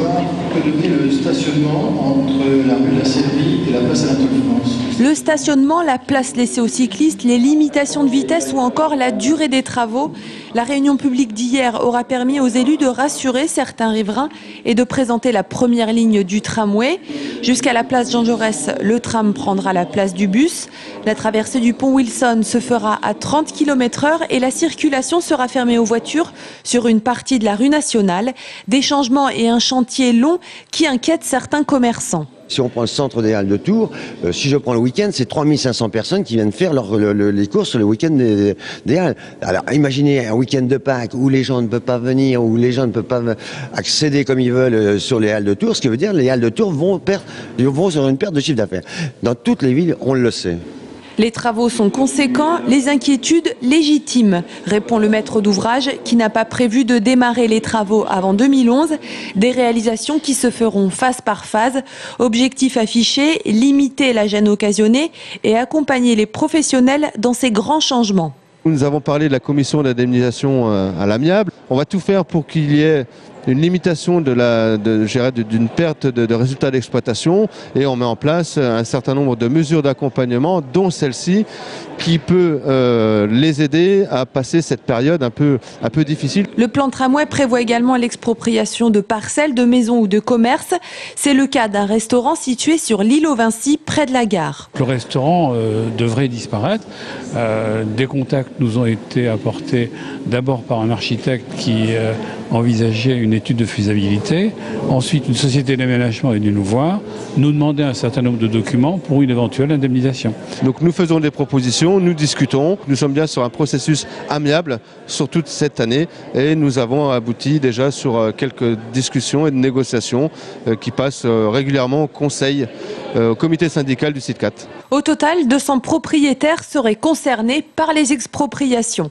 savoir que devient le stationnement entre la rue de la Sellerie et la place Anatole-France. Le stationnement, la place laissée aux cyclistes, les limitations de vitesse ou encore la durée des travaux. La réunion publique d'hier aura permis aux élus de rassurer certains riverains et de présenter la première ligne du tramway. Jusqu'à la place Jean Jaurès, le tram prendra la place du bus. La traversée du pont Wilson se fera à 30 km/h et la circulation sera fermée aux voitures sur une partie de la rue nationale. Des changements et un chantier long qui inquiètent certains commerçants. Si on prend le centre des Halles de Tours, si je prends le week-end, c'est 3500 personnes qui viennent faire les courses le week-end des Halles. Alors imaginez un week-end de Pâques où les gens ne peuvent pas venir, où les gens ne peuvent pas accéder comme ils veulent sur les Halles de Tours, ce qui veut dire que les Halles de Tours vont sur une perte de chiffre d'affaires. Dans toutes les villes, on le sait. Les travaux sont conséquents, les inquiétudes légitimes, répond le maître d'ouvrage qui n'a pas prévu de démarrer les travaux avant 2011. Des réalisations qui se feront phase par phase. Objectif affiché, limiter la gêne occasionnée et accompagner les professionnels dans ces grands changements. Nous avons parlé de la commission d'indemnisation à l'amiable. On va tout faire pour qu'il y ait une limitation d'une perte de résultats d'exploitation et on met en place un certain nombre de mesures d'accompagnement, dont celle-ci, qui peut les aider à passer cette période un peu difficile. Le plan tramway prévoit également l'expropriation de parcelles, de maisons ou de commerces. C'est le cas d'un restaurant situé sur l'île aux Vinci, près de la gare. Le restaurant devrait disparaître. Des contacts nous ont été apportés d'abord par un architecte qui envisageait une étude de faisabilité. Ensuite, une société d'aménagement est venue nous voir, nous demander un certain nombre de documents pour une éventuelle indemnisation. Donc nous faisons des propositions, nous discutons. Nous sommes bien sur un processus amiable sur toute cette année et nous avons abouti déjà sur quelques discussions et de négociations qui passent régulièrement au conseil, au comité syndical du site 4. Au total, 200 propriétaires seraient concernés par les expropriations.